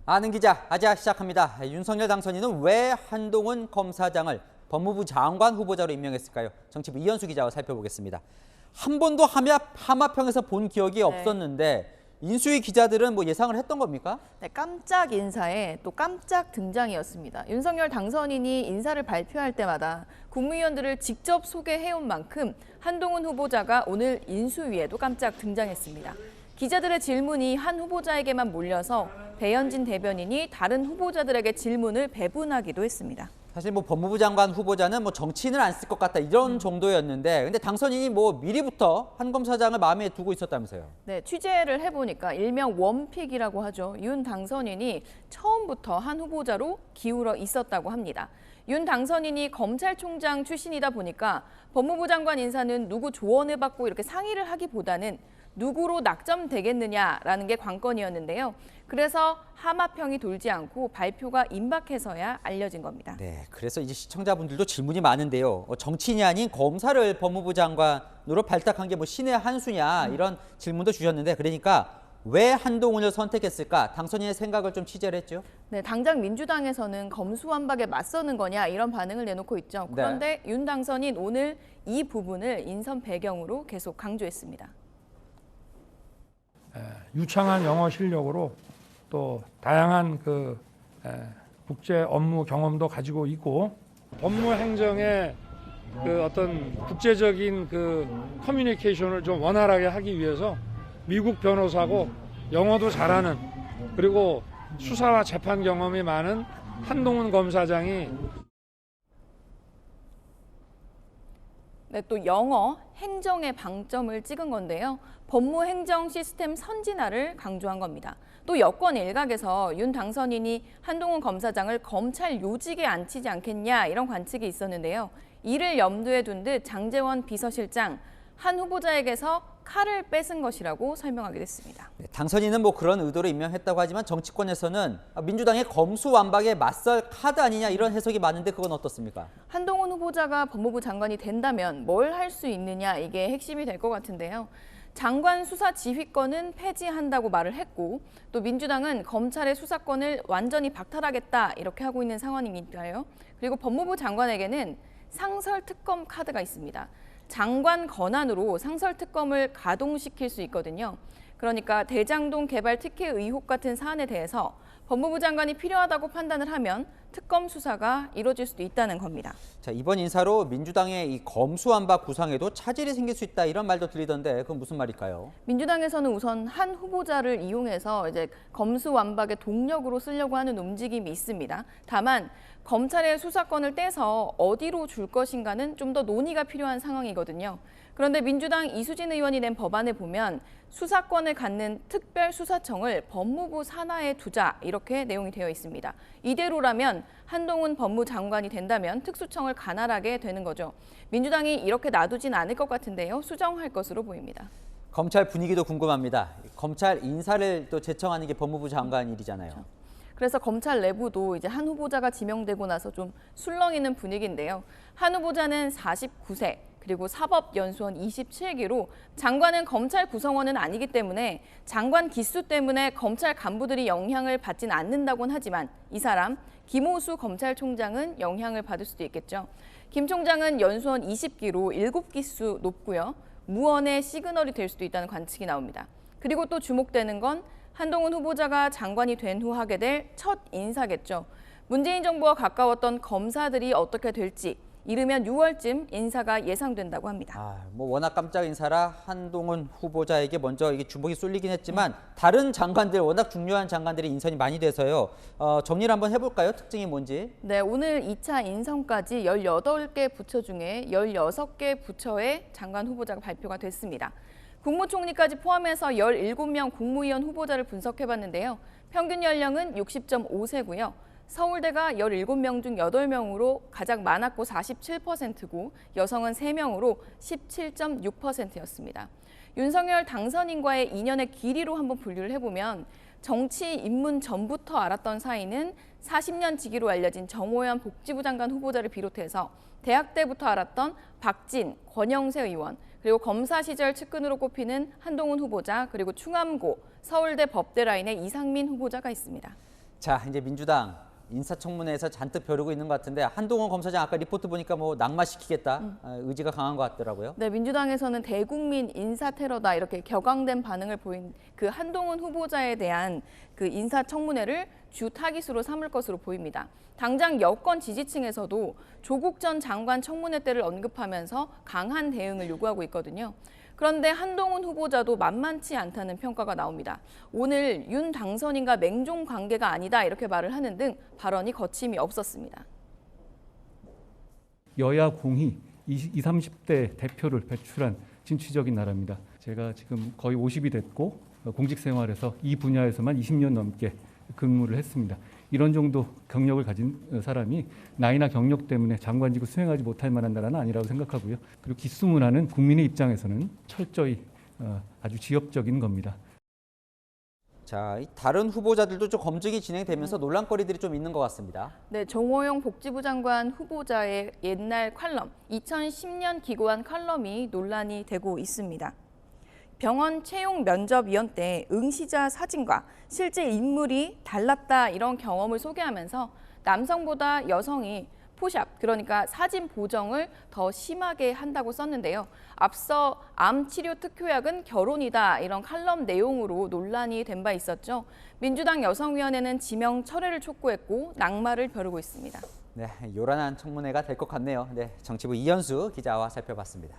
아는 기자 아자 시작합니다. 윤석열 당선인은 왜 한동훈 검사장을 법무부 장관 후보자로 임명했을까요? 정치부 이현수 기자와 살펴보겠습니다. 한 번도 하마평에서 본 기억이 없었는데 인수위 기자들은 뭐 예상을 했던 겁니까? 네, 깜짝 인사에 또 깜짝 등장이었습니다. 윤석열 당선인이 인사를 발표할 때마다 국무위원들을 직접 소개해온 만큼 한동훈 후보자가 오늘 인수위에도 깜짝 등장했습니다. 기자들의 질문이 한 후보자에게만 몰려서 배현진 대변인이 다른 후보자들에게 질문을 배분하기도 했습니다. 사실 뭐 법무부 장관 후보자는 뭐 정치인을 안 쓸 것 같다 이런 정도였는데 근데 당선인이 뭐 미리부터 한 검사장을 마음에 두고 있었다면서요. 네, 취재를 해보니까 일명 원픽이라고 하죠. 윤 당선인이 처음부터 한 후보자로 기울어 있었다고 합니다. 윤 당선인이 검찰총장 출신이다 보니까 법무부 장관 인사는 누구 조언을 받고 이렇게 상의를 하기보다는 누구로 낙점되겠느냐라는 게 관건이었는데요. 그래서 하마평이 돌지 않고 발표가 임박해서야 알려진 겁니다. 네, 그래서 이제 시청자분들도 질문이 많은데요. 정치인이 아닌 검사를 법무부 장관으로 발탁한 게 뭐 신의 한 수냐 이런 질문도 주셨는데 그러니까 왜 한동훈을 선택했을까? 당선인의 생각을 좀 취재를 했죠. 네, 당장 민주당에서는 검수완박에 맞서는 거냐 이런 반응을 내놓고 있죠. 그런데 윤 당선인 오늘 이 부분을 인선 배경으로 계속 강조했습니다. 유창한 영어 실력으로 또 다양한 국제 업무 경험도 가지고 있고 법무 행정의 어떤 국제적인 커뮤니케이션을 좀 원활하게 하기 위해서 미국 변호사고 영어도 잘하는 그리고 수사와 재판 경험이 많은 한동훈 검사장이 네, 또 영어, 행정의 방점을 찍은 건데요. 법무 행정 시스템 선진화를 강조한 겁니다. 또 여권 일각에서 윤 당선인이 한동훈 검사장을 검찰 요직에 앉히지 않겠냐 이런 관측이 있었는데요. 이를 염두에 둔 듯 장제원 비서실장 한 후보자에게서 칼을 뺏은 것이라고 설명하기도 했습니다. 네, 당선인은 뭐 그런 의도로 임명했다고 하지만 정치권에서는 민주당의 검수완박에 맞설 카드 아니냐 이런 해석이 많은데 그건 어떻습니까? 한동훈 후보자가 법무부 장관이 된다면 뭘 할 수 있느냐 이게 핵심이 될 것 같은데요. 장관 수사 지휘권은 폐지한다고 말을 했고 또 민주당은 검찰의 수사권을 완전히 박탈하겠다 이렇게 하고 있는 상황이니까요. 그리고 법무부 장관에게는 상설특검 카드가 있습니다. 장관 권한으로 상설특검을 가동시킬 수 있거든요. 그러니까 대장동 개발 특혜 의혹 같은 사안에 대해서 법무부 장관이 필요하다고 판단을 하면 특검 수사가 이루어질 수도 있다는 겁니다. 자, 이번 인사로 민주당의 이 검수완박 구상에도 차질이 생길 수 있다 이런 말도 들리던데 그건 무슨 말일까요? 민주당에서는 우선 한 후보자를 이용해서 이제 검수완박의 동력으로 쓰려고 하는 움직임이 있습니다. 다만 검찰의 수사권을 떼서 어디로 줄 것인가는 좀 더 논의가 필요한 상황이거든요. 그런데 민주당 이수진 의원이 낸 법안을 보면 수사권을 갖는 특별수사청을 법무부 산하에 두자 이렇게 내용이 되어 있습니다. 이대로라면 한동훈 법무장관이 된다면 특수청을 관할하게 되는 거죠. 민주당이 이렇게 놔두진 않을 것 같은데요. 수정할 것으로 보입니다. 검찰 분위기도 궁금합니다. 검찰 인사를 또 제청하는 게 법무부 장관 일이잖아요. 그렇죠. 그래서 검찰 내부도 이제 한 후보자가 지명되고 나서 좀 술렁이는 분위기인데요. 한 후보자는 49세, 그리고 사법연수원 27기로 장관은 검찰 구성원은 아니기 때문에 장관 기수 때문에 검찰 간부들이 영향을 받진 않는다고는 하지만 이 사람 김호수 검찰총장은 영향을 받을 수도 있겠죠. 김 총장은 연수원 20기로 7기수 높고요. 무언의 시그널이 될 수도 있다는 관측이 나옵니다. 그리고 또 주목되는 건 한동훈 후보자가 장관이 된 후 하게 될 첫 인사겠죠. 문재인 정부와 가까웠던 검사들이 어떻게 될지 이르면 6월쯤 인사가 예상된다고 합니다. 뭐 워낙 깜짝 인사라 한동훈 후보자에게 먼저 이게 주목이 쏠리긴 했지만 다른 장관들 워낙 중요한 장관들이 인선이 많이 돼서요. 정리를 한번 해볼까요? 특징이 뭔지. 네, 오늘 2차 인선까지 18개 부처 중에 16개 부처의 장관 후보자가 발표가 됐습니다. 국무총리까지 포함해서 17명 국무위원 후보자를 분석해봤는데요. 평균 연령은 60.5세고요. 서울대가 17명 중 8명으로 가장 많았고 47%고 여성은 3명으로 17.6%였습니다. 윤석열 당선인과의 인연의 길이로 한번 분류를 해보면 정치 입문 전부터 알았던 사이는 40년 지기로 알려진 정호연 복지부 장관 후보자를 비롯해서 대학 때부터 알았던 박진, 권영세 의원, 그리고 검사 시절 측근으로 꼽히는 한동훈 후보자, 그리고 충암고, 서울대 법대 라인의 이상민 후보자가 있습니다. 자, 이제 민주당 인사청문회에서 잔뜩 벼르고 있는 것 같은데 한동훈 검사장 아까 리포트 보니까 뭐 낙마시키겠다 의지가 강한 것 같더라고요. 네, 민주당에서는 대국민 인사 테러다 이렇게 격앙된 반응을 보인 그 한동훈 후보자에 대한 그 인사청문회를 주 타깃으로 삼을 것으로 보입니다. 당장 여권 지지층에서도 조국 전 장관 청문회 때를 언급하면서 강한 대응을 요구하고 있거든요. 그런데 한동훈 후보자도 만만치 않다는 평가가 나옵니다. 오늘 윤 당선인과 맹종 관계가 아니다 이렇게 말을 하는 등 발언이 거침이 없었습니다. 여야 공히 20, 30대 대표를 배출한 진취적인 나라입니다. 제가 지금 거의 50이 됐고 공직 생활에서 이 분야에서만 20년 넘게 근무를 했습니다. 이런 정도 경력을 가진 사람이 나이나 경력 때문에 장관직을 수행하지 못할 만한 나라는 아니라고 생각하고요. 그리고 기수문화는 국민의 입장에서는 철저히 아주 지엽적인 겁니다. 자, 이 다른 후보자들도 좀 검증이 진행되면서 논란거리들이 좀 있는 것 같습니다. 네, 정호영 복지부 장관 후보자의 옛날 칼럼, 2010년 기고한 칼럼이 논란이 되고 있습니다. 병원 채용 면접위원 때 응시자 사진과 실제 인물이 달랐다 이런 경험을 소개하면서 남성보다 여성이 포샵, 그러니까 사진 보정을 더 심하게 한다고 썼는데요. 앞서 암 치료 특효약은 결혼이다 이런 칼럼 내용으로 논란이 된 바 있었죠. 민주당 여성위원회는 지명 철회를 촉구했고 낙마를 벼르고 있습니다. 네, 요란한 청문회가 될 것 같네요. 네, 정치부 이현수 기자와 살펴봤습니다.